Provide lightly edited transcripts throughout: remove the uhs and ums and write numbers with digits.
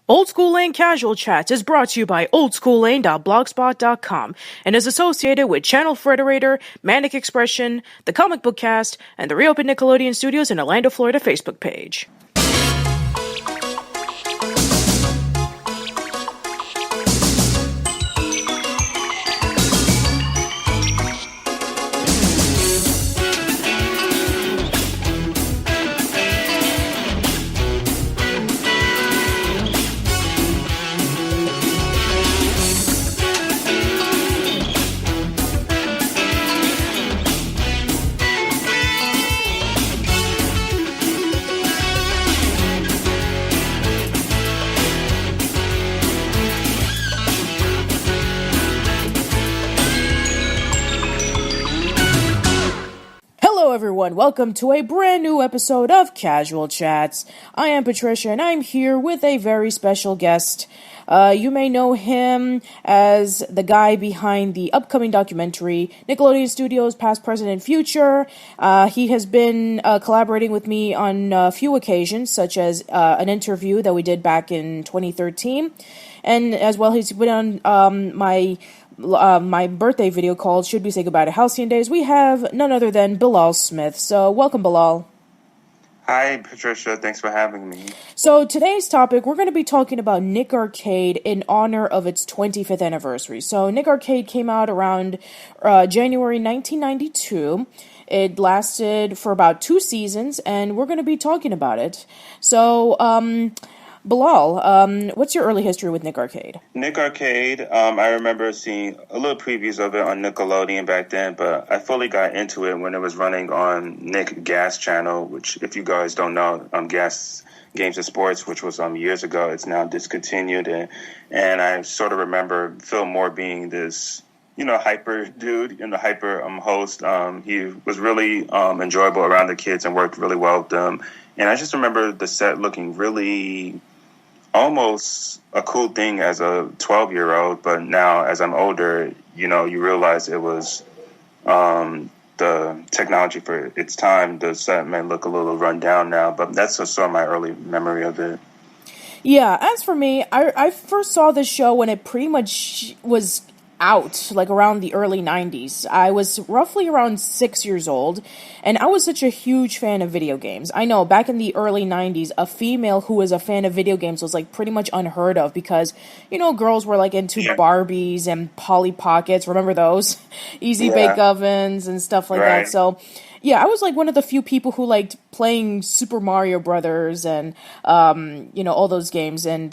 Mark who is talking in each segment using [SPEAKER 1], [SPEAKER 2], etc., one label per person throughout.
[SPEAKER 1] Old School Lane Casual Chats is brought to you by oldsschoollane.blogspot.com and is associated with Channel Frederator, Manic Expression, the Comic Book Cast, and the reopened Nickelodeon Studios in Orlando, Florida Facebook page. Hello everyone, welcome to a brand new episode of Casual Chats. I am Patricia and I'm here with a very special guest. You may know him as the guy behind the upcoming documentary, Nickelodeon Studios, Past, Present, and Future. He has been collaborating with me on a few occasions, such as an interview that we did back in 2013. And as well, he's been on my birthday video called Should We Say Goodbye to Halcyon Days. We have none other than Bilaal Smith. So welcome, Bilaal.
[SPEAKER 2] Hi, Patricia. Thanks for having me.
[SPEAKER 1] So today's topic, we're going to be talking about Nick Arcade in honor of its 25th anniversary. So Nick Arcade came out around January 1992. It lasted for about 2 seasons, and we're going to be talking about it. So, Bilaal, what's your early history with Nick Arcade?
[SPEAKER 2] Nick Arcade, I remember seeing a little previews of it on Nickelodeon back then, but I fully got into it when it was running on Nick Gas channel, which, if you guys don't know, Gas Games and Sports, which was years ago. It's now discontinued, and I sort of remember Phil Moore being this, hyper dude and the hyper host. He was really enjoyable around the kids and worked really well with them. And I just remember the set looking really almost a cool thing as a 12-year-old, but now as I'm older, you realize it was the technology for its time. The set may look a little run down now, but that's sort of my early memory of it.
[SPEAKER 1] Yeah, as for me, I first saw this show when it pretty much was out, like around the early 90s. I was roughly around 6 years old, and I was such a huge fan of video games. I know, back in the early 90s, a female who was a fan of video games was like pretty much unheard of because, girls were like into Barbies and Polly Pockets, remember those? Easy Bake Ovens and stuff like that. So, yeah, I was like one of the few people who liked playing Super Mario Brothers and, all those games, and,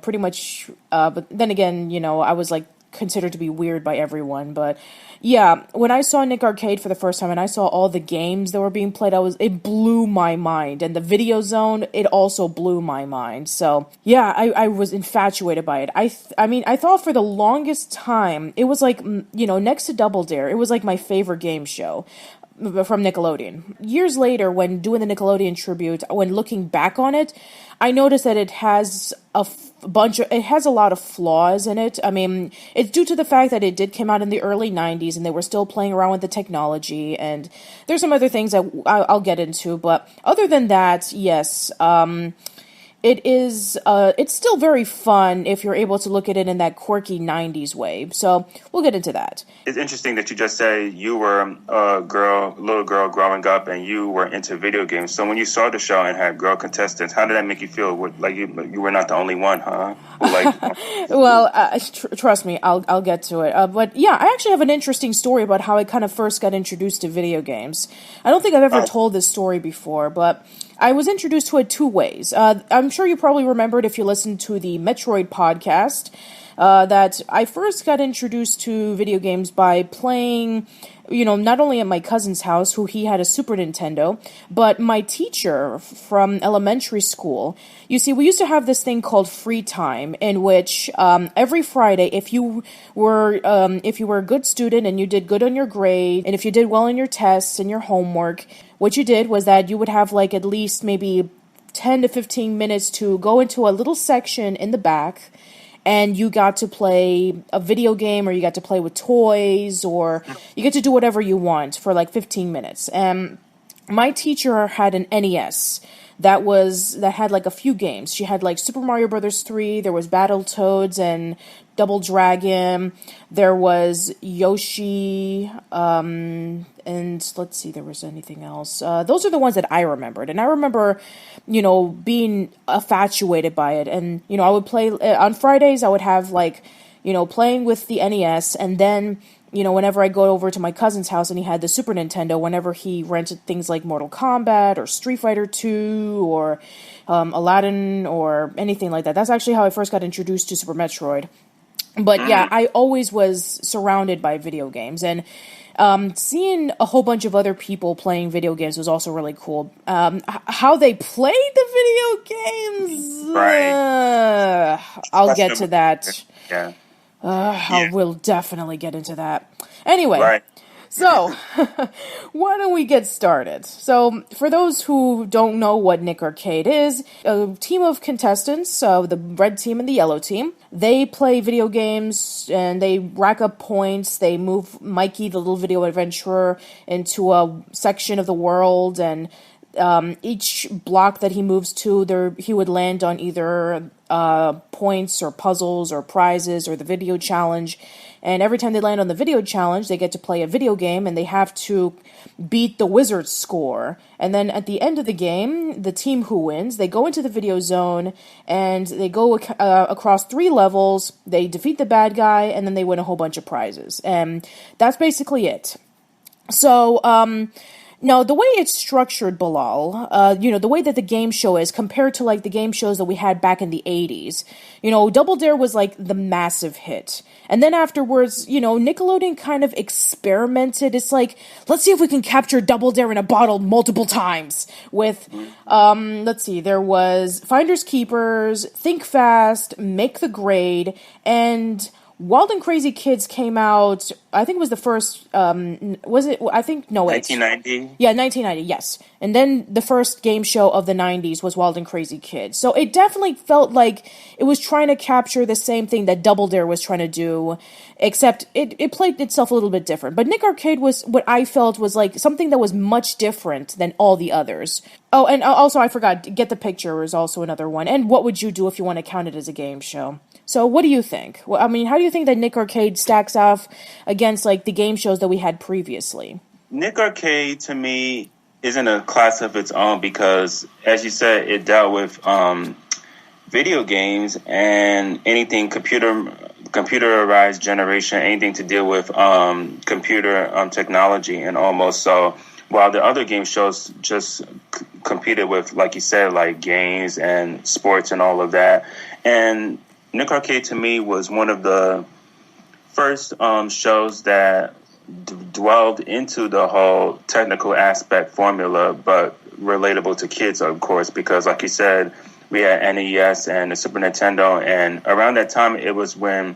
[SPEAKER 1] pretty much, but then again, I was like considered to be weird by everyone. But yeah, when I saw Nick Arcade for the first time and I saw all the games that were being played, it blew my mind. And the Video Zone, it also blew my mind. So yeah, I was infatuated by it. I thought for the longest time it was like, next to Double Dare, it was like my favorite game show from Nickelodeon. Years later, when doing the Nickelodeon tribute, when looking back on it, I noticed that it has it has a lot of flaws in it. I mean, it's due to the fact that it did come out in the early 90s and they were still playing around with the technology, and there's some other things that I'll get into, but other than that, yes, it's still very fun if you're able to look at it in that quirky 90s way. So we'll get into that.
[SPEAKER 2] It's interesting that you just say you were a little girl growing up and you were into video games. So when you saw the show and had girl contestants, how did that make you feel? Like you were not the only one, huh?
[SPEAKER 1] Well, trust me, I'll get to it. But yeah, I actually have an interesting story about how I kind of first got introduced to video games. I don't think I've ever told this story before, but I was introduced to it 2 ways. I'm sure you probably remembered if you listened to the Metroid podcast that I first got introduced to video games by playing, not only at my cousin's house, who he had a Super Nintendo, but my teacher from elementary school. You see, we used to have this thing called free time, in which every Friday, if you were a good student and you did good on your grade, and if you did well on your tests and your homework, what you did was that you would have like at least maybe 10 to 15 minutes to go into a little section in the back, and you got to play a video game, or you got to play with toys, or you get to do whatever you want for like 15 minutes. And my teacher had an NES. that had like a few games. She had like Super Mario Brothers 3, there was Battletoads and Double Dragon, there was Yoshi, and let's see, there was anything else. Those are the ones that I remembered, and I remember, being infatuated by it, and, I would play, on Fridays I would have like, playing with the NES, and then, whenever I go over to my cousin's house and he had the Super Nintendo, whenever he rented things like Mortal Kombat or Street Fighter 2 or Aladdin or anything like that. That's actually how I first got introduced to Super Metroid. But yeah, I always was surrounded by video games, and seeing a whole bunch of other people playing video games was also really cool. How they played the video games,
[SPEAKER 2] right?
[SPEAKER 1] I'll get to that.
[SPEAKER 2] Yeah.
[SPEAKER 1] I will definitely get into that. Anyway,
[SPEAKER 2] right.
[SPEAKER 1] So why don't we get started? So for those who don't know what Nick Arcade is, a team of contestants, the red team and the yellow team, they play video games and they rack up points. They move Mikey, the little video adventurer, into a section of the world, and each block that he moves to, he would land on either points or puzzles or prizes or the video challenge. And every time they land on the video challenge, they get to play a video game, and they have to beat the wizard's score. And then at the end of the game, the team who wins, they go into the video zone, and they go across 3 levels, they defeat the bad guy, and then they win a whole bunch of prizes. And that's basically it. So, now, the way it's structured, Bilaal, the way that the game show is compared to, like, the game shows that we had back in the 80s, Double Dare was, like, the massive hit. And then afterwards, Nickelodeon kind of experimented. It's like, let's see if we can capture Double Dare in a bottle multiple times with, let's see, there was Finders Keepers, Think Fast, Make the Grade, and Wild and Crazy Kids came out, I think it was the first, was it, I think, no,
[SPEAKER 2] 1990?
[SPEAKER 1] Yeah, 1990, yes. And then the first game show of the 90s was Wild and Crazy Kids. So it definitely felt like it was trying to capture the same thing that Double Dare was trying to do, except it played itself a little bit different. But Nick Arcade was, what I felt was like something that was much different than all the others. Oh, and also I forgot, Get the Picture is also another one. And What Would You Do If You Want to Count It as a Game Show? So what do you think? Well, I mean, how do you think that Nick Arcade stacks off against, like, the game shows that we had previously?
[SPEAKER 2] Nick Arcade, to me, is in a class of its own because, as you said, it dealt with video games and anything computerized generation, anything to deal with computer technology and almost. So while the other game shows just competed with, like you said, like games and sports and all of that. And Nick Arcade, to me, was one of the first shows that dwelled into the whole technical aspect formula, but relatable to kids, of course, because, like you said, we had NES and the Super Nintendo, and around that time, it was when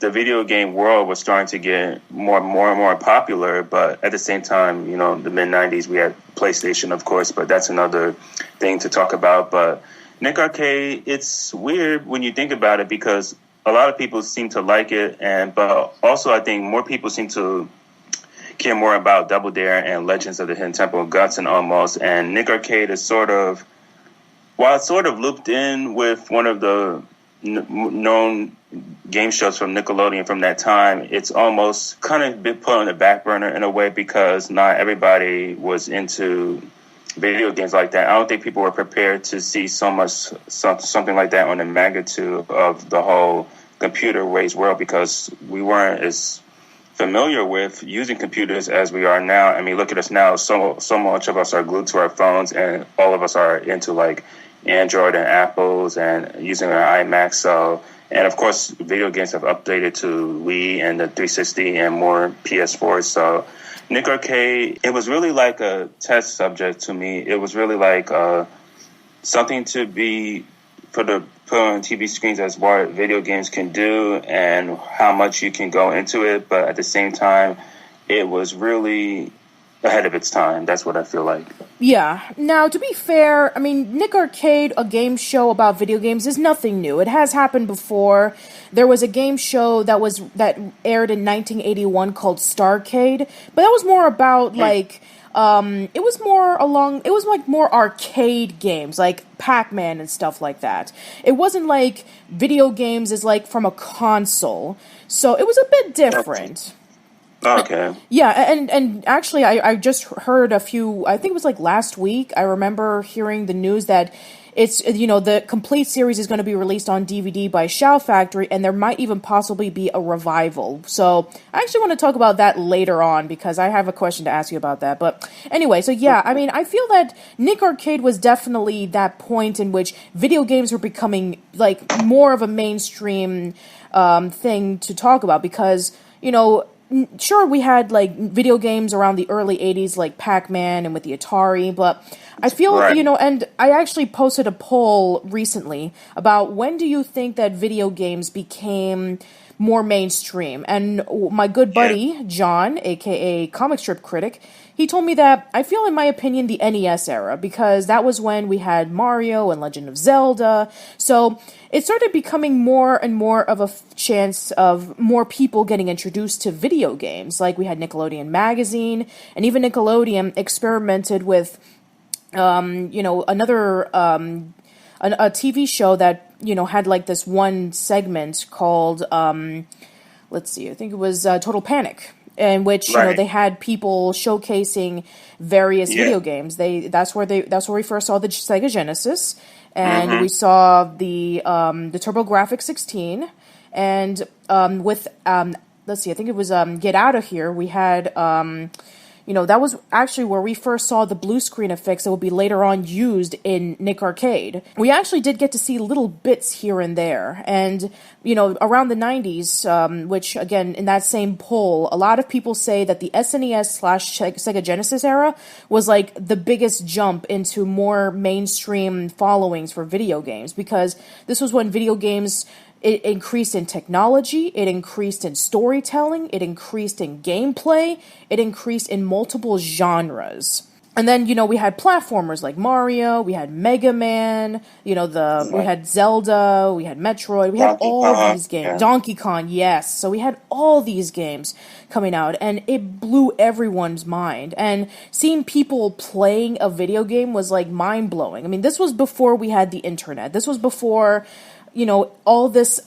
[SPEAKER 2] the video game world was starting to get more and more popular, but at the same time, the mid-90s, we had PlayStation, of course, but that's another thing to talk about, but Nick Arcade, it's weird when you think about it because a lot of people seem to like it, but also I think more people seem to care more about Double Dare and Legends of the Hidden Temple of Guts and almost. And Nick Arcade is while it's sort of looped in with one of the known game shows from Nickelodeon from that time, it's almost kind of been put on the back burner in a way because not everybody was into video games like that. I don't think people were prepared to see something like that on the magnitude of the whole computer-based world because we weren't as familiar with using computers as we are now. I mean, look at us now. So much of us are glued to our phones, and all of us are into like Android and Apples and using our iMac. So, and of course, video games have updated to Wii and the 360 and more PS4. So Nick Arcade, it was really like a test subject to me. It was really like something to be put on TV screens as what video games can do and how much you can go into it. But at the same time, it was really ahead of its time. That's what I feel like.
[SPEAKER 1] Yeah. Now, to be fair, I mean, Nick Arcade, a game show about video games, is nothing new. It has happened before. There was a game show that aired in 1981 called Starcade, but that was more about, like, it was like more arcade games, like Pac-Man and stuff like that. It wasn't like video games is like from a console, so it was a bit different.
[SPEAKER 2] Okay.
[SPEAKER 1] Yeah, and actually, I just heard a few, I think it was like last week, I remember hearing the news that it's, the complete series is going to be released on DVD by Shout Factory, and there might even possibly be a revival. So I actually want to talk about that later on, because I have a question to ask you about that. But anyway, so yeah, I mean, I feel that Nick Arcade was definitely that point in which video games were becoming, like, more of a mainstream thing to talk about, because, sure, we had, like, video games around the early 80s, like Pac-Man and with the Atari, but I feel,
[SPEAKER 2] right.
[SPEAKER 1] And I actually posted a poll recently about when do you think that video games became more mainstream? And my good buddy, John, a.k.a. comic strip critic, he told me that, I feel, in my opinion, the NES era, because that was when we had Mario and Legend of Zelda, so it started becoming more and more of a chance of more people getting introduced to video games. Like, we had Nickelodeon Magazine, and even Nickelodeon experimented with, another, a TV show that, had like this one segment called, let's see, I think it was Total Panic, in which they had people showcasing various video games. That's where we first saw the Sega Genesis, and we saw the TurboGrafx 16, and with let's see, I think it was Get Out of Here. We had that was actually where we first saw the blue screen effects that would be later on used in Nick Arcade. We actually did get to see little bits here and there. And, around the 90s, which, again, in that same poll, a lot of people say that the SNES/Sega Genesis era was, like, the biggest jump into more mainstream followings for video games, because this was when video games, it increased in technology, it increased in storytelling, it increased in gameplay, it increased in multiple genres. And then, we had platformers like Mario, we had Mega Man, we had Zelda, we had Metroid, we had all these games. Yeah. Donkey Kong, yes. So we had all these games coming out, and it blew everyone's mind. And seeing people playing a video game was, like, mind-blowing. I mean, this was before we had the internet. This was before all this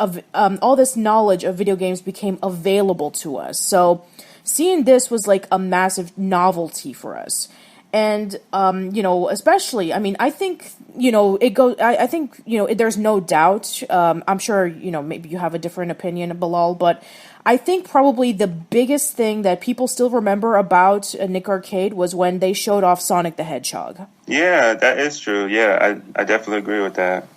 [SPEAKER 1] knowledge of video games became available to us. So seeing this was like a massive novelty for us. And, especially, I mean, I think, I think, there's no doubt, I'm sure, maybe you have a different opinion, Bilaal, but I think probably the biggest thing that people still remember about Nick Arcade was when they showed off Sonic the Hedgehog.
[SPEAKER 2] Yeah, that is true. Yeah, I definitely agree with that.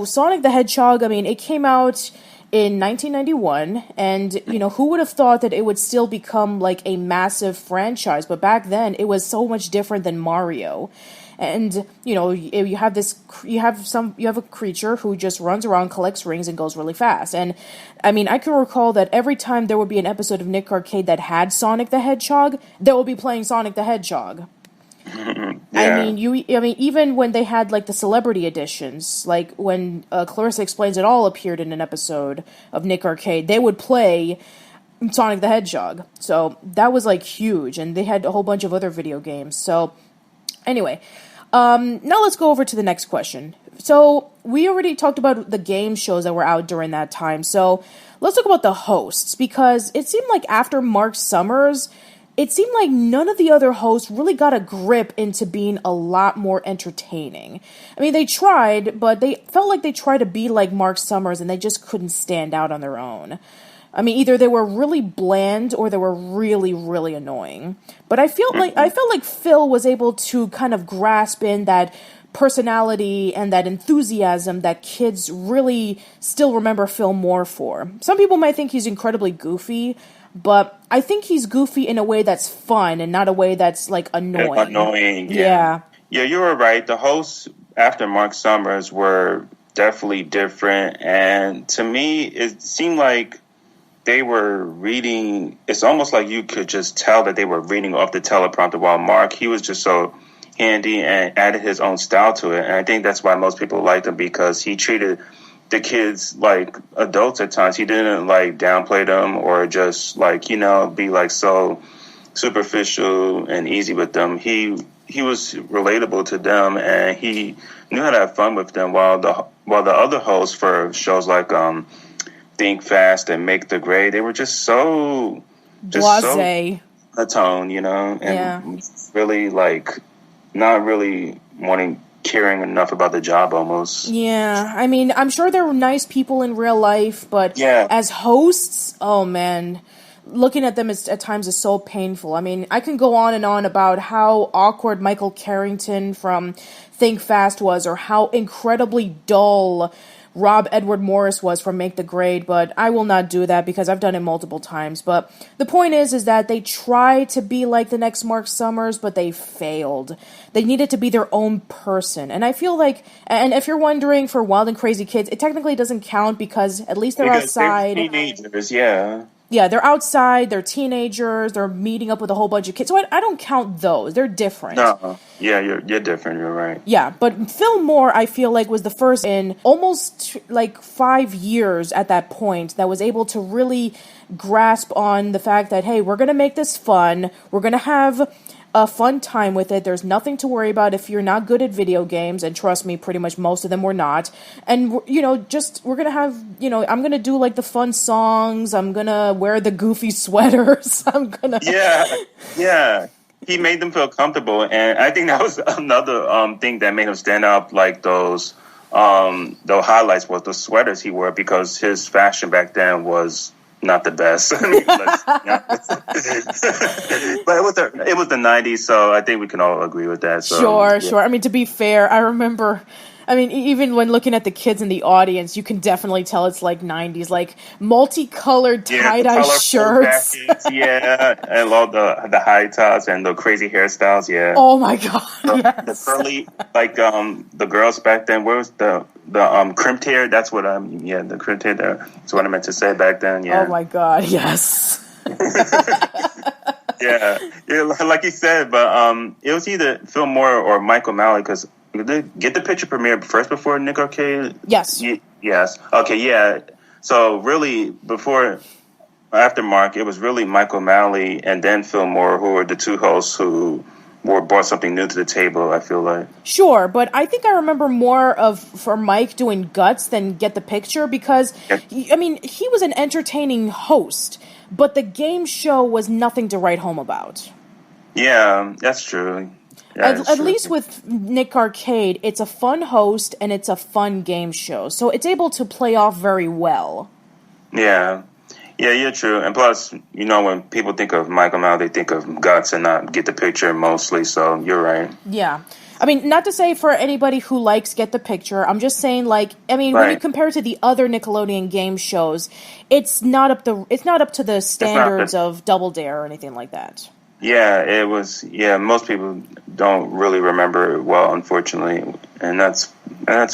[SPEAKER 1] Sonic the Hedgehog, I mean, it came out in 1991, and, who would have thought that it would still become, like, a massive franchise? But back then, it was so much different than Mario. And, you have a creature who just runs around, collects rings, and goes really fast. And, I mean, I can recall that every time there would be an episode of Nick Arcade that had Sonic the Hedgehog, they would be playing Sonic the Hedgehog. Yeah. I mean, even when they had, like, the celebrity editions, like when Clarissa Explains It All appeared in an episode of Nick Arcade, they would play Sonic the Hedgehog. So that was, like, huge, and they had a whole bunch of other video games. So anyway, now let's go over to the next question. So we already talked about the game shows that were out during that time. So let's talk about the hosts, because it seemed like after Mark Summers, it seemed like none of the other hosts really got a grip into being a lot more entertaining. I mean, they tried, but they felt like they tried to be like Mark Summers, and they just couldn't stand out on their own. I mean, either they were really bland or they were really, really annoying. But I felt like Phil was able to kind of grasp in that personality and that enthusiasm that kids really still remember Phil more for. Some people might think he's incredibly goofy, but I think he's goofy in a way that's fun and not a way that's, like, annoying.
[SPEAKER 2] Annoying, yeah. Yeah, you were right. The hosts after Mark Summers were definitely different. And to me, it seemed like they were reading. It's almost like you could just tell that they were reading off the teleprompter, while Mark, he was just so handy and added his own style to it. And I think that's why most people liked him, because he treated the kids like adults at times. He didn't, like, downplay them or just, like, be, like, so superficial and easy with them. He was relatable to them, and he knew how to have fun with them. While the other hosts for shows like Think Fast and Make the Grade, they were just so
[SPEAKER 1] blasé,
[SPEAKER 2] a tone, and really like not really caring enough about the job almost.
[SPEAKER 1] Yeah, I mean, I'm sure they're nice people in real life, but as hosts, oh man, looking at them at times is so painful. I mean, I can go on and on about how awkward Michael Carrington from Think Fast was, or how incredibly dull Rob Edward Morris was from Make the Grade, but I will not do that because I've done it multiple times. But the point is that they tried to be like the next Mark Summers, but they failed. They needed to be their own person. And I feel like, and if you're wondering, for Wild and Crazy Kids, it technically doesn't count because at least they're outside.
[SPEAKER 2] They're teenagers, yeah.
[SPEAKER 1] Yeah, they're outside, they're teenagers, they're meeting up with a whole bunch of kids. So I don't count those. They're different.
[SPEAKER 2] No. Yeah, you're different, you're right.
[SPEAKER 1] Yeah, but Phil Moore, I feel like, was the first in almost like 5 years at that point that was able to really grasp on the fact that, hey, we're going to make this fun. We're going to have a fun time with it. There's nothing to worry about if you're not good at video games, and trust me, pretty much most of them were not. And, we're going to have, I'm going to do like the fun songs. I'm going to wear the goofy sweaters. I'm going to...
[SPEAKER 2] Yeah. He made them feel comfortable, and I think that was another thing that made him stand out, like those highlights was the sweaters he wore, because his fashion back then was not the best. I mean, but it was the 90s, so I think we can all agree with that. So,
[SPEAKER 1] Sure. I mean, to be fair, I remember... I mean, even when looking at the kids in the audience, you can definitely tell it's like 90s, like multicolored tie-dye shirts.
[SPEAKER 2] And all the high tops and the crazy hairstyles, yeah.
[SPEAKER 1] Oh my God, yes.
[SPEAKER 2] The curly, like the girls back then, where was the crimped hair? That's what the crimped hair, that's what I meant to say back then, yeah.
[SPEAKER 1] Oh my God, yes.
[SPEAKER 2] yeah, like you said, but it was either Phil Moore or Mike O'Malley, because Get the Picture premiered first before Nick Arcade?
[SPEAKER 1] Yes.
[SPEAKER 2] Yes. Okay, yeah. So really, after Mark, it was really Mike O'Malley and then Phil Moore who were the two hosts who brought something new to the table, I feel like.
[SPEAKER 1] Sure, but I think I remember more for Mike doing Guts than Get the Picture, because, he was an entertaining host, but the game show was nothing to write home about.
[SPEAKER 2] Yeah, that's true.
[SPEAKER 1] At least with Nick Arcade, it's a fun host and it's a fun game show, so it's able to play off very well.
[SPEAKER 2] Yeah, you're true. And plus, when people think of Michael O'Malley, they think of Guts and not Get the Picture mostly, so you're right.
[SPEAKER 1] Yeah. I mean, not to say for anybody who likes Get the Picture, I'm just saying, when you compare it to the other Nickelodeon game shows, it's not up to the standards of Double Dare or anything like that.
[SPEAKER 2] Yeah, it was. Yeah, most people don't really remember it well, unfortunately, and that's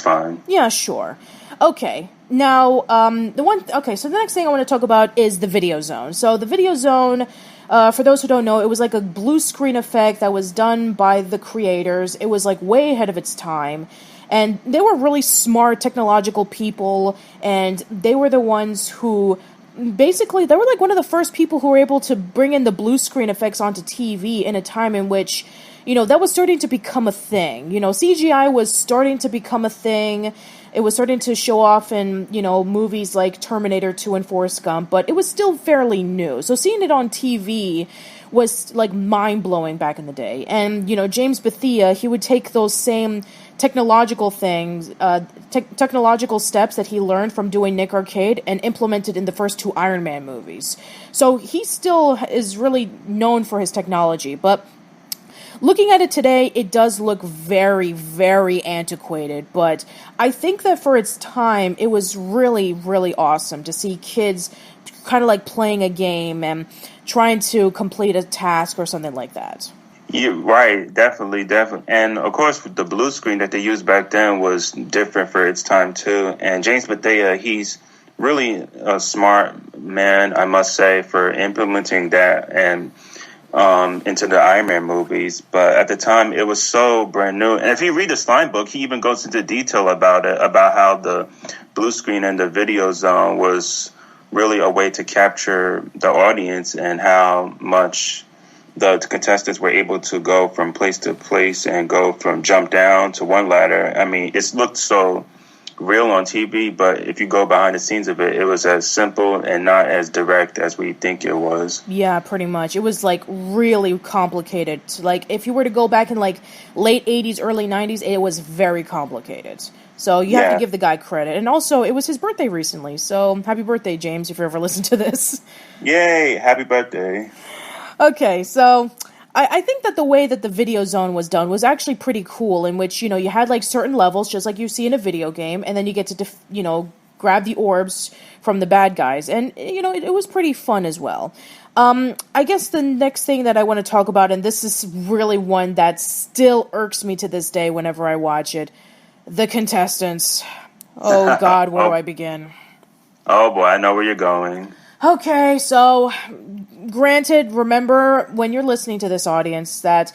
[SPEAKER 2] fine.
[SPEAKER 1] Yeah, sure. Okay, now so the next thing I want to talk about is the Video Zone. So the Video Zone, for those who don't know, it was like a blue screen effect that was done by the creators. It was like way ahead of its time, and they were really smart technological people, and they were the ones who... Basically, they were like one of the first people who were able to bring in the blue screen effects onto TV in a time in which, that was starting to become a thing. CGI was starting to become a thing. It was starting to show off in, movies like Terminator 2 and Forrest Gump, but it was still fairly new. So seeing it on TV was like mind-blowing back in the day. And, James Bethia, he would take those same technological things, technological steps that he learned from doing Nick Arcade and implemented in the first two Iron Man movies. So he still is really known for his technology, but looking at it today, it does look very, very antiquated, but I think that for its time, it was really, really awesome to see kids kind of like playing a game and trying to complete a task or something like that.
[SPEAKER 2] Yeah, right, definitely. And of course, the blue screen that they used back then was different for its time too. And James Bethea, he's really a smart man, I must say, for implementing that and into the Iron Man movies. But at the time, it was so brand new. And if you read the slime book, he even goes into detail about it, about how the blue screen and the Video Zone was really a way to capture the audience and how much the contestants were able to go from place to place and go from jump down to one ladder. I mean, it looked so real on TV, but if you go behind the scenes of it, it was as simple and not as direct as we think it was.
[SPEAKER 1] Yeah, pretty much. It was like really complicated. Like if you were to go back in like late 80s, early 90s, it was very complicated. So you have to give the guy credit. And also, it was his birthday recently. So happy birthday, James, if you ever listen to this.
[SPEAKER 2] Yay, happy birthday.
[SPEAKER 1] Okay, so I think that the way that the video zone was done was actually pretty cool, in which, you know, you had like certain levels, just like you see in a video game, and then you get to, grab the orbs from the bad guys. And, you know, it was pretty fun as well. I guess the next thing that I want to talk about, and this is really one that still irks me to this day whenever I watch it, the contestants. Oh, God, where do I begin?
[SPEAKER 2] Oh, boy, I know where you're going.
[SPEAKER 1] Okay, so granted, remember when you're listening to this, audience, that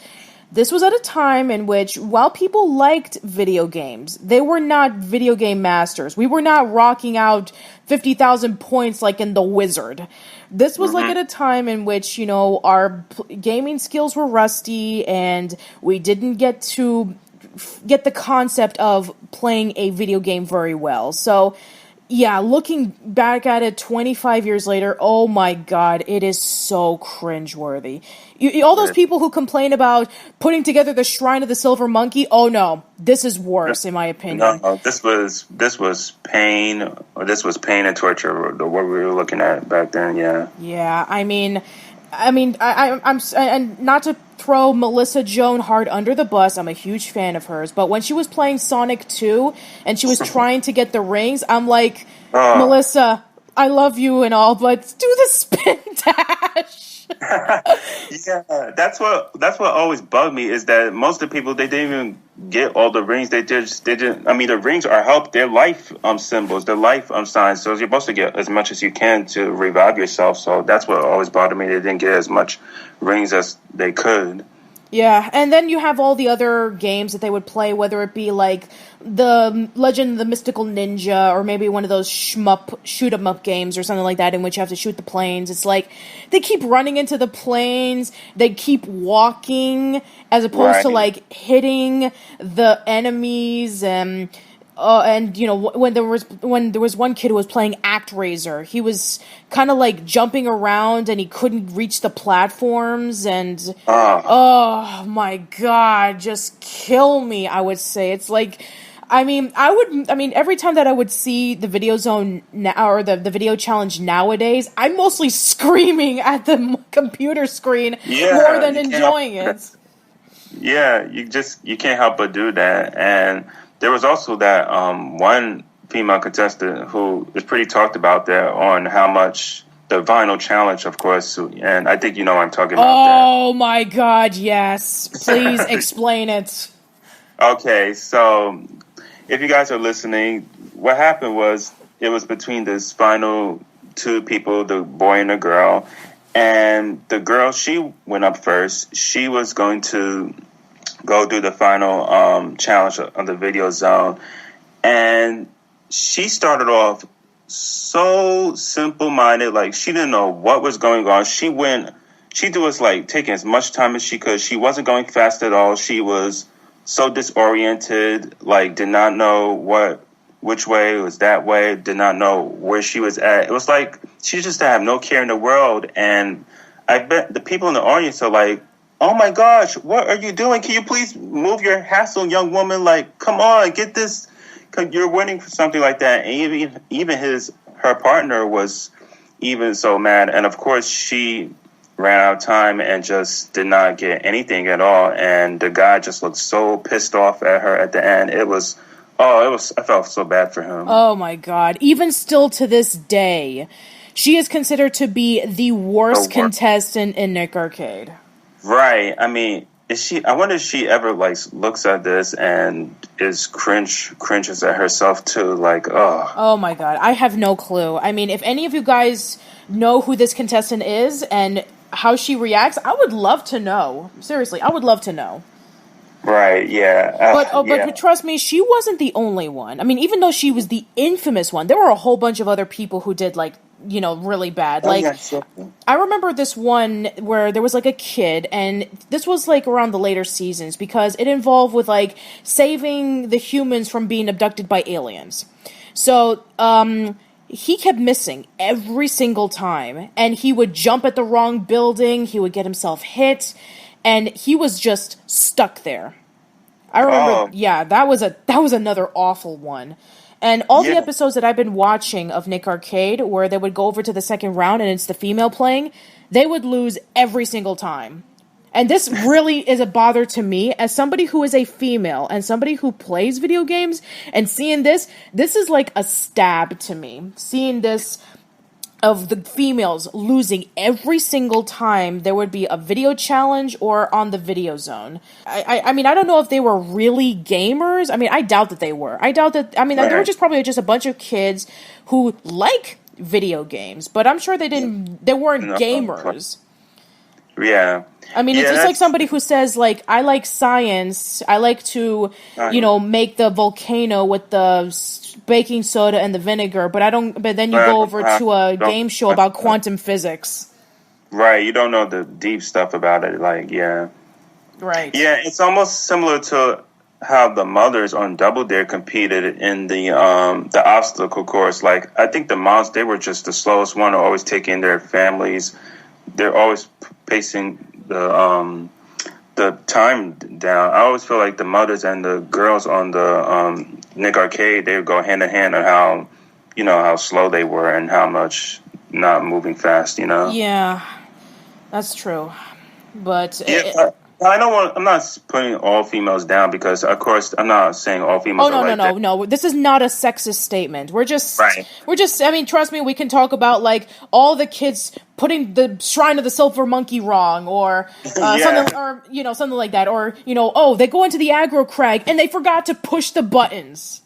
[SPEAKER 1] this was at a time in which, while people liked video games, they were not video game masters. We were not rocking out 50,000 points like in The Wizard. This was like at a time in which, you know, our gaming skills were rusty and we didn't get the concept of playing a video game very well. So yeah, looking back at it 25 years later, oh my God, it is so cringeworthy. All those people who complain about putting together the Shrine of the Silver Monkey, oh no, this is worse in my opinion.
[SPEAKER 2] No, this was pain. This was pain and torture. What we were looking at back then. Yeah.
[SPEAKER 1] Yeah, I'm and not to throw Melissa Joan Hart under the bus. I'm a huge fan of hers, but when she was playing Sonic 2 and she was trying to get the rings, I'm like, Melissa, I love you and all, but do the spin dash.
[SPEAKER 2] Yeah, that's what always bugged me is that most of the people, they didn't even get all the rings. They didn't. I mean, the rings are help. They're life symbols. They're life signs. So you're supposed to get as much as you can to revive yourself. So that's what always bothered me. They didn't get as much rings as they could.
[SPEAKER 1] Yeah, and then you have all the other games that they would play, whether it be like the Legend of the Mystical Ninja, or maybe one of those shoot-em-up games or something like that, in which you have to shoot the planes. It's like, they keep running into the planes, they keep walking, as opposed to like hitting the enemies, and you know, when there was one kid who was playing ActRaiser, he was kind of like jumping around and he couldn't reach the platforms, and oh my God, just kill me, I would say. It's like, I mean, every time that I would see the video zone now, or the video challenge nowadays, I'm mostly screaming at the computer screen more than enjoying it.
[SPEAKER 2] Yeah, you can't help but do that. And there was also that one female contestant who is pretty talked about there on how much the vinyl challenge, of course, and I think you know what I'm talking about.
[SPEAKER 1] Oh my God, yes. Please explain it.
[SPEAKER 2] Okay, so if you guys are listening, what happened was it was between this final two people, the boy and the girl, and the girl, she went up first. She was going to go do the final challenge on the video zone, and she started off so simple-minded, like she didn't know what was going on. She was like taking as much time as she could. She wasn't going fast at all. She was so disoriented, like did not know which way was that way, did not know where she was at. It was like she just had no care in the world, and I bet the people in the audience are like, oh my gosh, what are you doing? Can you please move your hassle, young woman? Like, come on, get this. You're winning for something like that. And even her partner was even so mad. And of course, she ran out of time and just did not get anything at all. And the guy just looked so pissed off at her at the end. I felt so bad for him.
[SPEAKER 1] Oh my God. Even still to this day, she is considered to be the worst contestant in Nick Arcade.
[SPEAKER 2] Right. I mean, I wonder if she ever like looks at this and is cringes at herself too. Like, oh
[SPEAKER 1] my God, I have no clue. I mean, if any of you guys know who this contestant is and how she reacts, I would love to know. Seriously, I would love to know.
[SPEAKER 2] Right. Yeah.
[SPEAKER 1] But trust me, she wasn't the only one. I mean, even though she was the infamous one, there were a whole bunch of other people who did like really bad.
[SPEAKER 2] Oh,
[SPEAKER 1] Like,
[SPEAKER 2] yeah, sure.
[SPEAKER 1] I remember this one where there was like a kid, and this was like around the later seasons because it involved with like saving the humans from being abducted by aliens. So, he kept missing every single time, and he would jump at the wrong building, he would get himself hit, and he was just stuck there. I remember, yeah, that was another awful one. And all the episodes that I've been watching of Nick Arcade, where they would go over to the second round and it's the female playing, they would lose every single time. And this really is a bother to me as somebody who is a female and somebody who plays video games, and seeing this is like a stab to me. Seeing this of the females losing every single time there would be a video challenge or on the video zone. I mean, I don't know if they were really gamers. I mean, I doubt that they were. I doubt that, I mean, they were just probably just a bunch of kids who like video games, but I'm sure they weren't gamers.
[SPEAKER 2] Yeah.
[SPEAKER 1] I mean, it's just like somebody who says, like, I like science, I like to, make the volcano with the baking soda and the vinegar, but then you go over to a game show about quantum physics.
[SPEAKER 2] Right, you don't know the deep stuff about it, like, yeah.
[SPEAKER 1] Right.
[SPEAKER 2] Yeah, it's almost similar to how the mothers on Double Dare competed in the obstacle course. Like, I think the moms, they were just the slowest one, always taking their families. They're always pacing the time down. I always feel like the mothers and the girls on the Nick Arcade, they would go hand in hand on how slow they were and how much not moving fast.
[SPEAKER 1] Yeah, that's true. But
[SPEAKER 2] I'm not putting all females down because, of course, I'm not saying all females.
[SPEAKER 1] No. This is not a sexist statement. We're just. I mean, trust me, we can talk about like all the kids putting the Shrine of the Silver Monkey wrong, or something like that, or they go into the aggro crag and they forgot to push the buttons.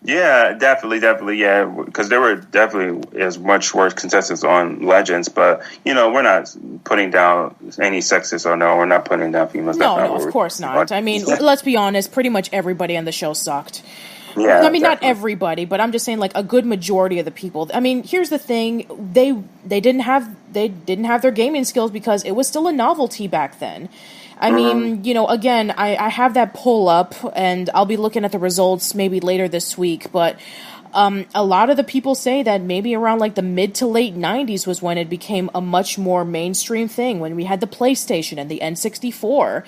[SPEAKER 2] Yeah, definitely, yeah, because there were definitely as much worse contestants on Legends, but we're not putting down any sexist we're not putting down females.
[SPEAKER 1] No, of course not. I mean, let's be honest, pretty much everybody on the show sucked.
[SPEAKER 2] Yeah,
[SPEAKER 1] I mean, not everybody, but I'm just saying, like, a good majority of the people. I mean, here's the thing: they didn't have their gaming skills because it was still a novelty back then. I mean, again, I have that poll up, and I'll be looking at the results maybe later this week, but a lot of the people say that maybe around like the mid to late 90s was when it became a much more mainstream thing, when we had the PlayStation and the N64.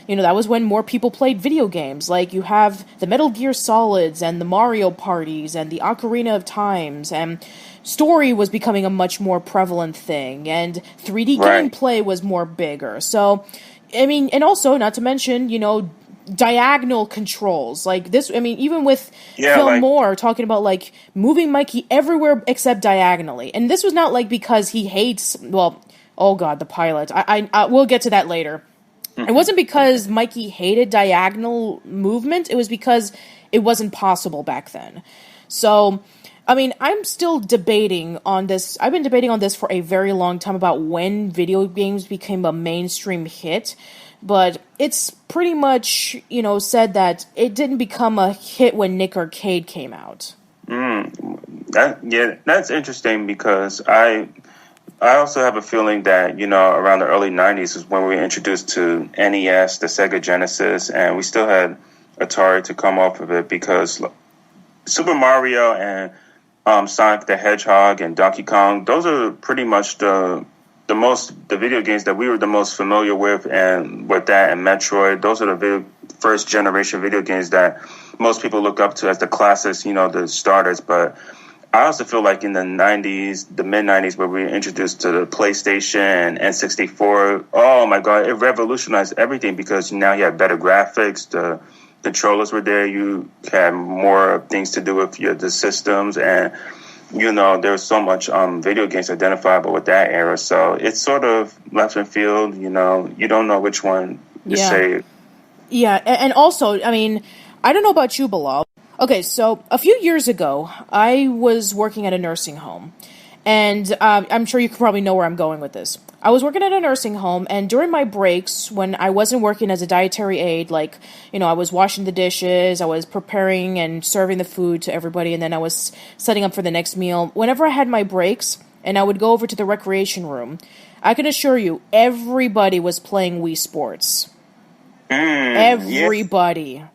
[SPEAKER 1] That was when more people played video games. Like, you have the Metal Gear Solids and the Mario parties and the Ocarina of Times, and story was becoming a much more prevalent thing, and 3D gameplay was more bigger. So, I mean, and also, not to mention, diagonal controls. Like this, I mean, even with Phil Moore talking about, like, moving Mikey everywhere except diagonally. And this was not, like, because he hates, the pilot. I we'll get to that later. It wasn't because Mikey hated diagonal movement. It was because it wasn't possible back then. So, I mean, I'm still debating on this. I've been debating on this for a very long time about when video games became a mainstream hit. But it's pretty much, said that it didn't become a hit when Nick Arcade came out.
[SPEAKER 2] That's interesting because I also have a feeling that, around the early 90s is when we were introduced to NES, the Sega Genesis, and we still had Atari to come off of it because Super Mario and Sonic the Hedgehog and Donkey Kong, those are pretty much the video games that we were the most familiar with, and with that and Metroid, those are the first generation video games that most people look up to as the classics, the starters. But I also feel like in the 90s, the mid-90s, where we were introduced to the PlayStation and N64, oh my God, it revolutionized everything because now you have better graphics, the controllers were there, you had more things to do with the systems, and there was so much video games identifiable with that era. So it's sort of left in field, you don't know which one to say.
[SPEAKER 1] Yeah, and also, I mean, I don't know about you, Bilaal. Okay, so a few years ago, I was working at a nursing home. And I'm sure you probably know where I'm going with this. I was working at a nursing home, and during my breaks, when I wasn't working as a dietary aide, like, I was washing the dishes, I was preparing and serving the food to everybody, and then I was setting up for the next meal. Whenever I had my breaks, and I would go over to the recreation room, I can assure you, everybody was playing Wii Sports. Everybody.
[SPEAKER 2] Yeah.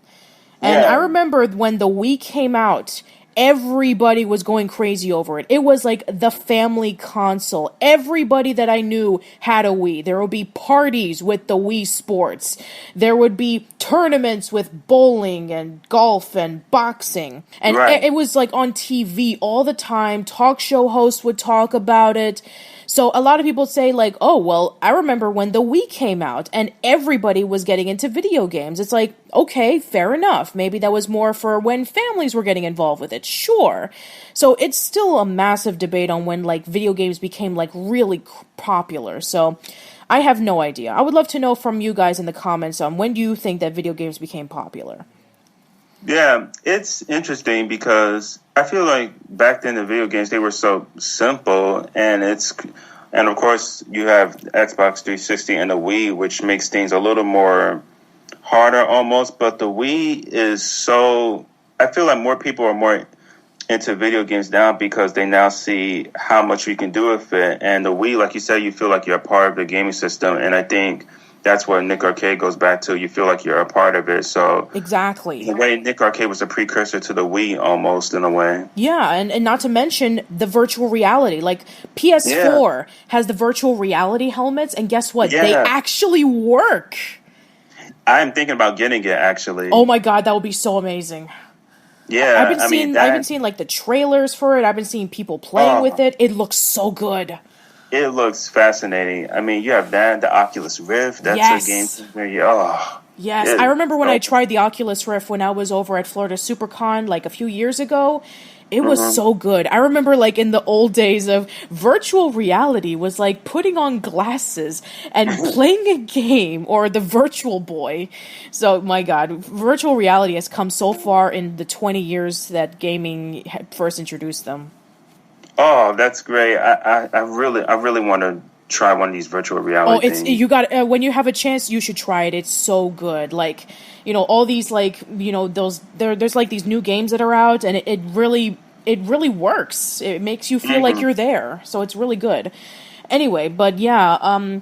[SPEAKER 1] And I remember when the Wii came out, everybody was going crazy over it. It was like the family console. Everybody that I knew had a Wii. There would be parties with the Wii Sports. There would be tournaments with bowling and golf and boxing. And it was like on TV all the time. Talk show hosts would talk about it. So a lot of people say like, oh, well, I remember when the Wii came out and everybody was getting into video games. It's like, okay, fair enough. Maybe that was more for when families were getting involved with it. Sure. So it's still a massive debate on when like video games became like really popular. So I have no idea. I would love to know from you guys in the comments on when do you think that video games became popular?
[SPEAKER 2] Yeah, it's interesting because I feel like back then the video games, they were so simple, and of course you have Xbox 360 and the Wii, which makes things a little more harder almost, but the Wii is so, I feel like more people are more into video games now because they now see how much you can do with it, and the Wii, like you said, you feel like you're a part of the gaming system, and I think that's what Nick Arcade goes back to. You feel like you're a part of it. So
[SPEAKER 1] exactly.
[SPEAKER 2] The way Nick Arcade was a precursor to the Wii almost in a way.
[SPEAKER 1] Yeah, and not to mention the virtual reality. Like PS4 has the virtual reality helmets, and guess what? They actually work.
[SPEAKER 2] I'm thinking about getting it actually.
[SPEAKER 1] Oh my god, that would be so amazing.
[SPEAKER 2] Yeah,
[SPEAKER 1] I've been seeing like the trailers for it. I've been seeing people playing with it. It looks so good.
[SPEAKER 2] It looks fascinating. I mean, you have that, the Oculus Rift. That's a game where
[SPEAKER 1] Yes, I remember when I tried the Oculus Rift when I was over at Florida SuperCon like a few years ago. It was so good. I remember like in the old days of virtual reality was like putting on glasses and playing a game or the Virtual Boy. So my god, virtual reality has come so far in the 20 years that gaming first introduced them.
[SPEAKER 2] Oh, that's great. I really want to try one of these virtual reality things.
[SPEAKER 1] You got when you have a chance, you should try it. It's so good. Like, you know, all these like, you know, there's like these new games that are out, and it really works. It makes you feel like you're there. So it's really good. Anyway, but yeah,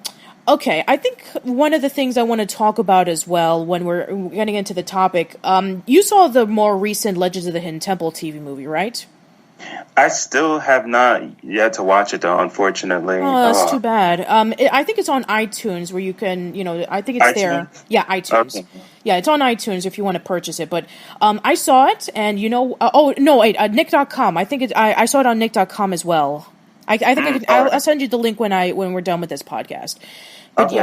[SPEAKER 1] okay, I think one of the things I want to talk about as well when we're getting into the topic, you saw the more recent Legends of the Hidden Temple TV movie, right?
[SPEAKER 2] I still have not yet to watch it, though, unfortunately.
[SPEAKER 1] Oh, that's too bad. I think it's on iTunes where you can, you know, I think it's there. Yeah, iTunes. Okay. Yeah, it's on iTunes if you want to purchase it. But I saw it, and, you know, Nick.com. I think I saw it on Nick.com as well. I think I'll send you the link when we're done with this podcast. But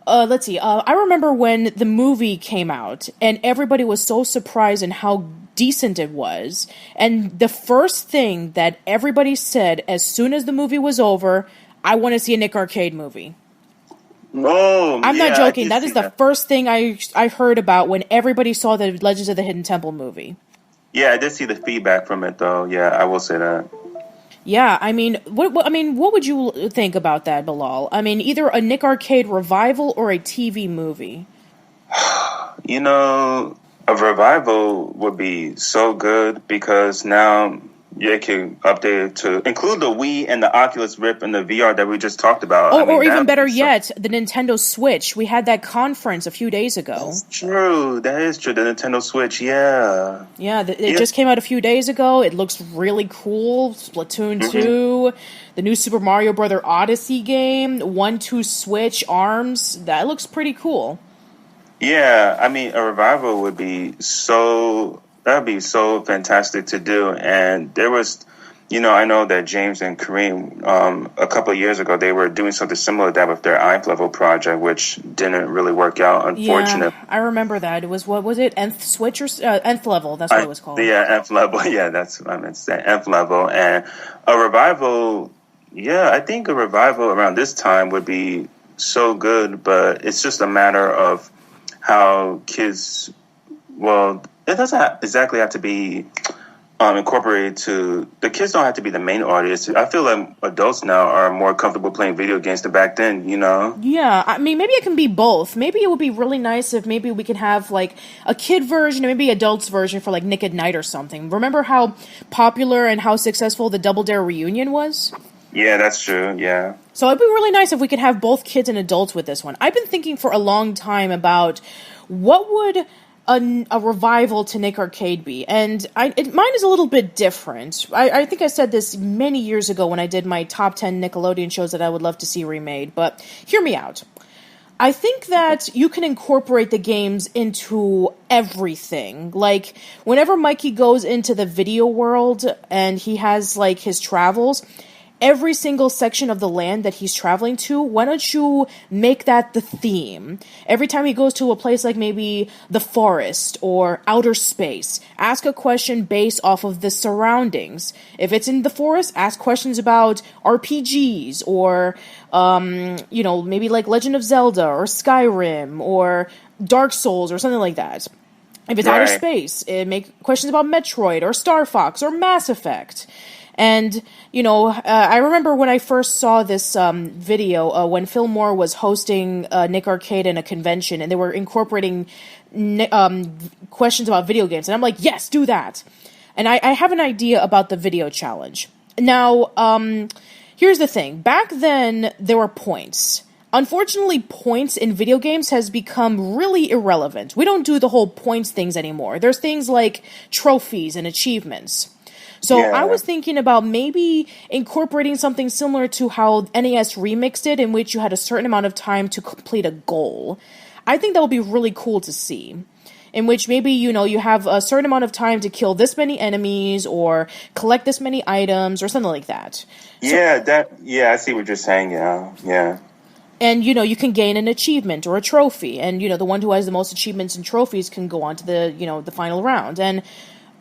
[SPEAKER 1] let's see. I remember when the movie came out, and everybody was so surprised in how decent it was. And the first thing that everybody said as soon as the movie was over, I want to see a Nick Arcade movie.
[SPEAKER 2] Oh,
[SPEAKER 1] I'm not joking. That is the first thing I heard about when everybody saw the Legends of the Hidden Temple movie.
[SPEAKER 2] Yeah, I did see the feedback from it, though. Yeah, I will say that.
[SPEAKER 1] Yeah, I mean, what would you think about that, Bilaal? I mean, either a Nick Arcade revival or a TV movie.
[SPEAKER 2] You know, a revival would be so good because now you can update it to include the Wii and the Oculus Rift and the VR that we just talked about.
[SPEAKER 1] Oh, or even better yet, the Nintendo Switch. We had that conference a few days ago.
[SPEAKER 2] That's true. That is true. The Nintendo Switch, yeah.
[SPEAKER 1] Yeah, it just came out a few days ago. It looks really cool. Splatoon 2, the new Super Mario Bros. Odyssey game, 1-2 Switch, ARMS. That looks pretty cool.
[SPEAKER 2] Yeah, I mean, a revival would be so fantastic to do. And there was, you know, I know that James and Kareem, a couple of years ago, they were doing something similar to that with their Nth Level project, which didn't really work out, unfortunately.
[SPEAKER 1] Yeah, I remember that. It was, what was it, Nth Switch or Nth Level? That's what it was called.
[SPEAKER 2] Yeah, Nth Level. Yeah, that's what I meant to say, Nth Level. And a revival, yeah, I think a revival around this time would be so good, but it's just a matter of how kids, well, it doesn't exactly have to be incorporated to the kids don't have to be the main audience. I feel like adults now are more comfortable playing video games than back then, you know?
[SPEAKER 1] Yeah, I mean, maybe it can be both. Maybe it would be really nice if maybe we could have, like, a kid version and maybe adults version for, like, Nick at Night or something. Remember how popular and how successful the Double Dare reunion was?
[SPEAKER 2] Yeah, that's true, yeah.
[SPEAKER 1] So it'd be really nice if we could have both kids and adults with this one. I've been thinking for a long time about what would a revival to Nick Arcade be, and mine is a little bit different. I think I said this many years ago when I did my top 10 Nickelodeon shows that I would love to see remade, but hear me out. I think that you can incorporate the games into everything. Like, whenever Mikey goes into the video world and he has, like, his travels, every single section of the land that he's traveling to, why don't you make that the theme? Every time he goes to a place like maybe the forest or outer space, ask a question based off of the surroundings. If it's in the forest, ask questions about RPGs or, maybe like Legend of Zelda or Skyrim or Dark Souls or something like that. If it's outer space, make questions about Metroid or Star Fox or Mass Effect. And, I remember when I first saw this video, when Phil Moore was hosting Nick Arcade in a convention, and they were incorporating questions about video games. And I'm like, yes, do that. And I have an idea about the video challenge. Now, here's the thing. Back then, there were points. Unfortunately, points in video games has become really irrelevant. We don't do the whole points things anymore. There's things like trophies and achievements. So yeah. I was thinking about maybe incorporating something similar to how NES remixed it, in which you had a certain amount of time to complete a goal. I think that would be really cool to see. In which maybe, you have a certain amount of time to kill this many enemies or collect this many items or something like that.
[SPEAKER 2] I see what you're saying, yeah.
[SPEAKER 1] And, you can gain an achievement or a trophy. And, the one who has the most achievements and trophies can go on to the final round. And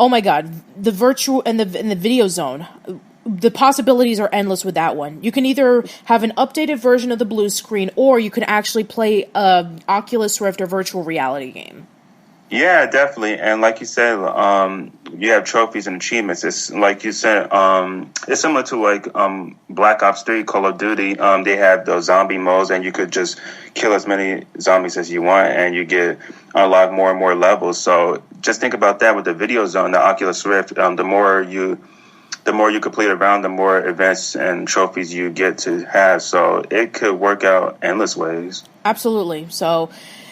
[SPEAKER 1] oh my god, the virtual and the video zone, the possibilities are endless with that one. You can either have an updated version of the blue screen, or you can actually play a Oculus Rift or virtual reality game.
[SPEAKER 2] Yeah, definitely. And like you said, you have trophies and achievements. It's like you said, it's similar to like Black Ops 3, Call of Duty. They have those zombie modes, and you could just kill as many zombies as you want, and you get unlock more and more levels. So just think about that with the video zone, the Oculus Rift. The more you complete around, the more events and trophies you get to have. So it could work out endless ways.
[SPEAKER 1] Absolutely. So.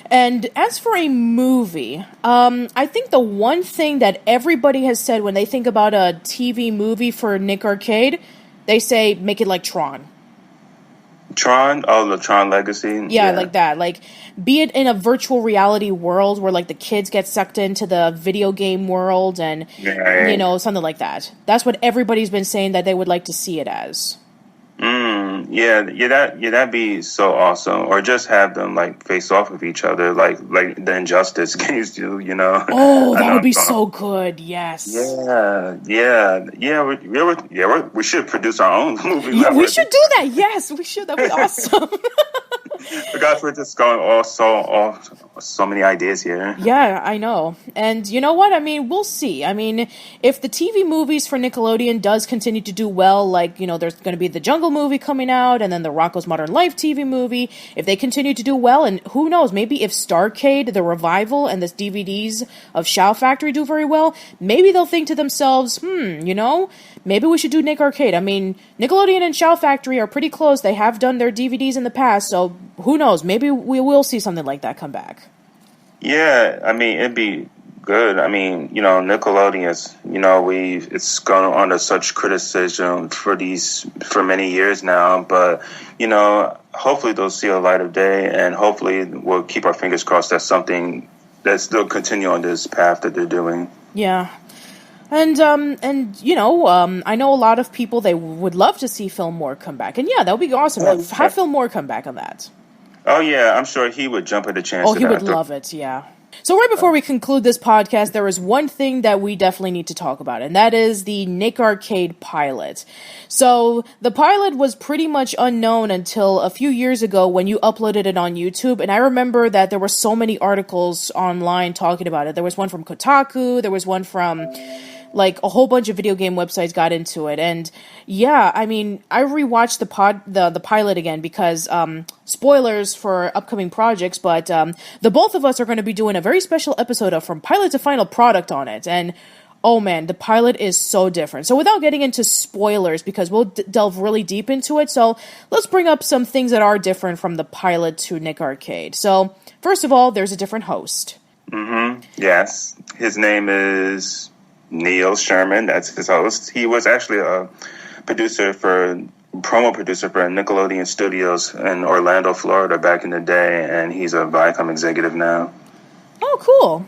[SPEAKER 1] And as for a movie, I think the one thing that everybody has said when they think about a TV movie for Nick Arcade, they say, make it like Tron.
[SPEAKER 2] Tron? Oh, the Tron Legacy?
[SPEAKER 1] Yeah, like that. Like, be it in a virtual reality world where, like, the kids get sucked into the video game world and, something like that. That's what everybody's been saying that they would like to see it as. That'd be so awesome. Or just have them like face off with each other, like the Injustice games do. Oh, that would be so good. Yes.
[SPEAKER 2] We should produce our own movie.
[SPEAKER 1] Yeah, we should do that. Yes, we should. That'd be awesome.
[SPEAKER 2] Guys, we're just going off so many ideas here.
[SPEAKER 1] Yeah, I know. And you know what? I mean, we'll see. I mean, if the TV movies for Nickelodeon does continue to do well, like, there's going to be the Jungle movie coming out and then the Rocko's Modern Life TV movie. If they continue to do well, and who knows, maybe if Starcade, the revival, and the DVDs of Shout Factory do very well, maybe they'll think to themselves, maybe we should do Nick Arcade. I mean, Nickelodeon and Shout Factory are pretty close. They have done their DVDs in the past, so who knows? Maybe we will see something like that come back.
[SPEAKER 2] Yeah, I mean, it'd be good. I mean, Nickelodeon's, it's gone under such criticism for many years now, but, hopefully they'll see a light of day, and hopefully we'll keep our fingers crossed that something that still continue on this path that they're doing.
[SPEAKER 1] Yeah. And I know a lot of people, they would love to see Phil Moore come back. And yeah, that would be awesome. Have Phil Moore come back on that.
[SPEAKER 2] Oh, yeah, I'm sure he would jump at the chance.
[SPEAKER 1] Oh, he would love it, yeah. So right before we conclude this podcast, there is one thing that we definitely need to talk about, and that is the Nick Arcade pilot. So the pilot was pretty much unknown until a few years ago when you uploaded it on YouTube, and I remember that there were so many articles online talking about it. There was one from Kotaku, there was one from Like, a whole bunch of video game websites got into it. And yeah, I mean, I rewatched the pilot again because, spoilers for upcoming projects, but the both of us are going to be doing a very special episode of From Pilot to Final Product on it. And oh man, the pilot is so different. So without getting into spoilers, because we'll delve really deep into it, so let's bring up some things that are different from the pilot to Nick Arcade. So first of all, there's a different host.
[SPEAKER 2] Mm-hmm. Yes. His name is Neil Sherman. That's his host. He was actually a promo producer for Nickelodeon Studios in Orlando, Florida back in the day, and he's a Viacom executive now.
[SPEAKER 1] Oh, cool.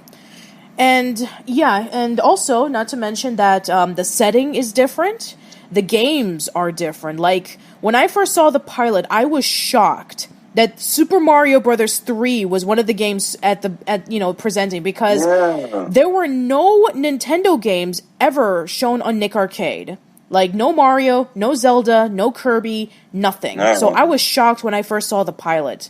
[SPEAKER 1] And yeah, and also, not to mention that the setting is different. The games are different. Like, when I first saw the pilot, I was shocked that Super Mario Brothers 3 was one of the games presenting, because there were no Nintendo games ever shown on Nick Arcade. Like, no Mario, no Zelda, no Kirby, nothing. So I was shocked when I first saw the pilot.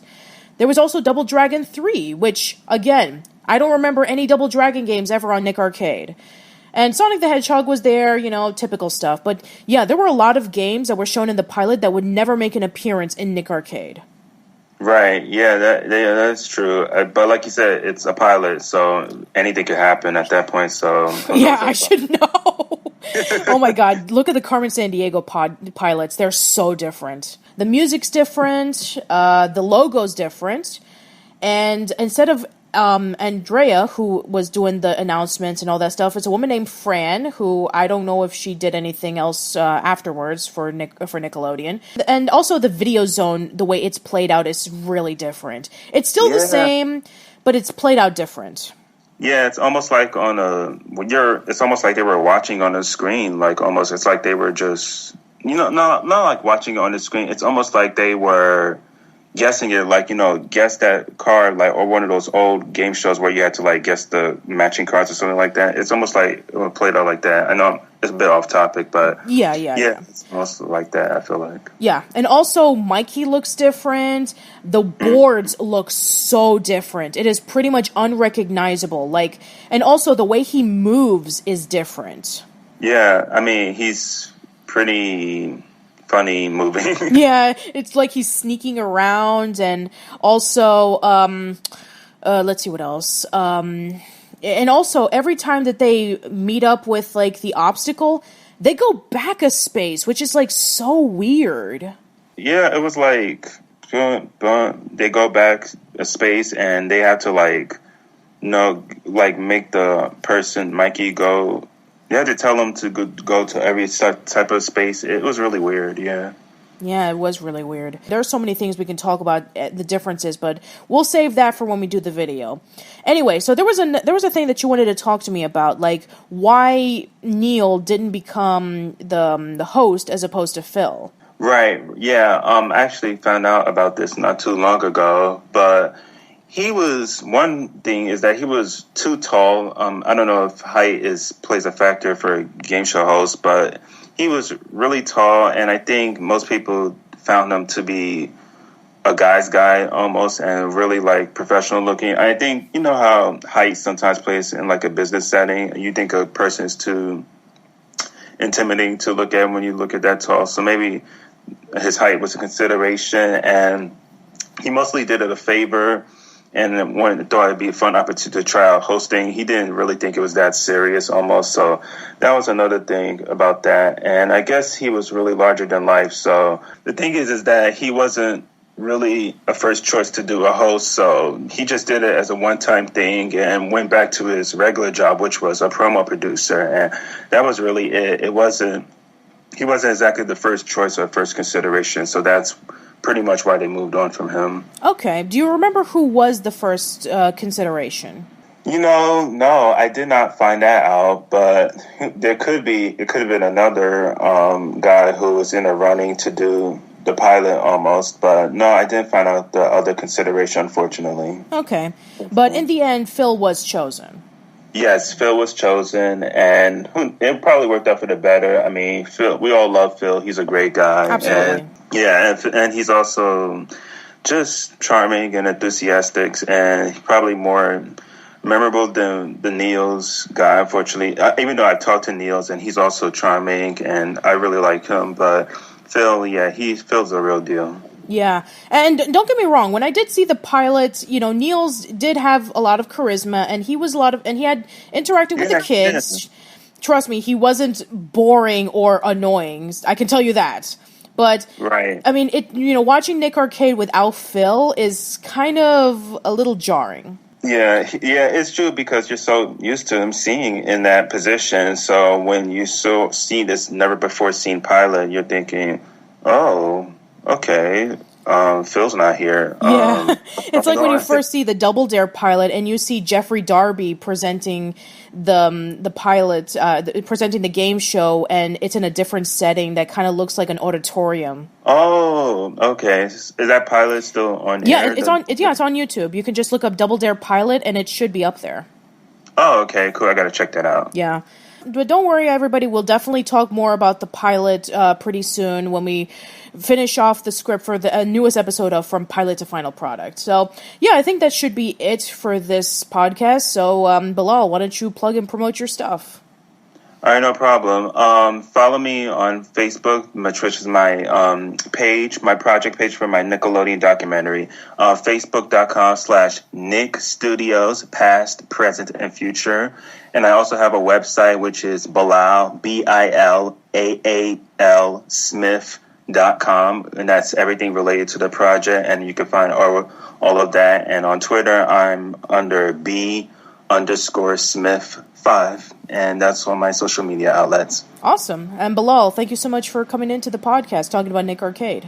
[SPEAKER 1] There was also Double Dragon 3, which, again, I don't remember any Double Dragon games ever on Nick Arcade. And Sonic the Hedgehog was there, typical stuff. But yeah, there were a lot of games that were shown in the pilot that would never make an appearance in Nick Arcade.
[SPEAKER 2] Right, yeah, that's true. But like you said, it's a pilot, so anything could happen at that point, so...
[SPEAKER 1] Yeah, I should know. Oh my god, look at the Carmen Sandiego pilots. They're so different. The music's different, the logo's different, and instead of Andrea, who was doing the announcements and all that stuff, it's a woman named Fran, who I don't know if she did anything else afterwards for Nickelodeon. And also the video zone, the way it's played out is really different. It's still the same, but it's played out different.
[SPEAKER 2] Yeah, it's almost like it's almost like they were watching on a screen, like almost, it's like they were just, not like watching on the screen. It's almost like they were guessing it, like, guess that card, like, or one of those old game shows where you had to, like, guess the matching cards or something like that. It's almost like it played out like that. I know it's a bit off topic, but yeah, it's almost like that, I feel like.
[SPEAKER 1] Yeah, and also Mikey looks different. The boards look so different. It is pretty much unrecognizable. Like, and also the way he moves is different.
[SPEAKER 2] Yeah, I mean, he's pretty funny moving.
[SPEAKER 1] Yeah, it's like he's sneaking around, and also, let's see what else. And also, every time that they meet up with, like, the obstacle, they go back a space, which is, like, so weird.
[SPEAKER 2] Yeah, it was like, they go back a space, and they have to, like, make the person, Mikey, go. You had to tell him to go to every type of space. It was really weird, yeah.
[SPEAKER 1] Yeah, it was really weird. There are so many things we can talk about, the differences, but we'll save that for when we do the video. Anyway, so there was a thing that you wanted to talk to me about, like why Neil didn't become the host as opposed to Phil.
[SPEAKER 2] Right, yeah. I actually found out about this not too long ago, but one thing is that he was too tall. I don't know if height plays a factor for a game show host, but he was really tall, and I think most people found him to be a guy's guy almost, and really like professional looking. I think, how height sometimes plays in like a business setting. You think a person is too intimidating to look at when you look at that tall. So maybe his height was a consideration, and he mostly did it a favor. And thought it'd be a fun opportunity to try out hosting. He didn't really think it was that serious almost. So that was another thing about that. And I guess he was really larger than life. So the thing is that he wasn't really a first choice to do a host. So he just did it as a one-time thing and went back to his regular job, which was a promo producer. And that was really it. He wasn't exactly the first choice or first consideration. So that's pretty much why they moved on from him. Okay.
[SPEAKER 1] Do you remember who was the first consideration?
[SPEAKER 2] No, I did not find that out, but it could have been another guy who was in the running to do the pilot almost, but no, I didn't find out the other consideration, unfortunately.
[SPEAKER 1] Okay. But in the end, Phil was chosen.
[SPEAKER 2] Yes, Phil was chosen, and it probably worked out for the better. I mean, Phil, we all love Phil. He's a great guy.
[SPEAKER 1] Absolutely.
[SPEAKER 2] And he's also just charming and enthusiastic, and probably more memorable than the Niels guy, unfortunately. Even though I've talked to Niels, and he's also charming, and I really like him. But Phil, yeah, Phil's a real deal.
[SPEAKER 1] Yeah, and don't get me wrong. When I did see the pilot, Niels did have a lot of charisma, and he had interacted with the kids. Yeah. Trust me, he wasn't boring or annoying. I can tell you that. But
[SPEAKER 2] right.
[SPEAKER 1] I mean, watching Nick Arcade without Phil is kind of a little jarring.
[SPEAKER 2] Yeah, it's true because you're so used to him seeing in that position. So when you see this never before seen pilot, you're thinking, oh, okay, Phil's not here.
[SPEAKER 1] Yeah, it's like when you first see the Double Dare pilot and you see Jeffrey Darby presenting the pilot, presenting the game show, and it's in a different setting that kind of looks like an auditorium.
[SPEAKER 2] Oh, okay. Is that pilot still on air?
[SPEAKER 1] It's on YouTube. You can just look up Double Dare pilot, and it should be up there.
[SPEAKER 2] Oh, okay, cool. I got to check that out.
[SPEAKER 1] Yeah. But don't worry, everybody. We'll definitely talk more about the pilot pretty soon when we finish off the script for the newest episode of From Pilot to Final Product. So, yeah, I think that should be it for this podcast. So, Bilaal, why don't you plug and promote your stuff?
[SPEAKER 2] All right, no problem. Follow me on Facebook, which is my page, my project page for my Nickelodeon documentary. Facebook.com/Nick Studios, past, present, and future. And I also have a website, which is Bilaal, Bilaal Smith.com. And that's everything related to the project. And you can find all of that. And on Twitter, I'm under B_Smith5. And that's on my social media outlets.
[SPEAKER 1] Awesome. And Bilaal, thank you so much for coming into the podcast talking about Nick Arcade.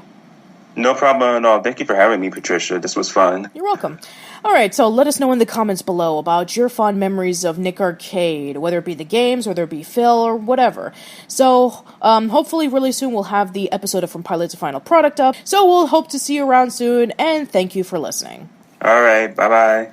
[SPEAKER 2] No problem at all. Thank you for having me, Patricia. This was fun.
[SPEAKER 1] You're welcome. All right, so let us know in the comments below about your fond memories of Nick Arcade, whether it be the games, whether it be Phil, or whatever. So, hopefully really soon we'll have the episode of From Pilot to Final Product up. So we'll hope to see you around soon, and thank you for listening.
[SPEAKER 2] All right, bye-bye.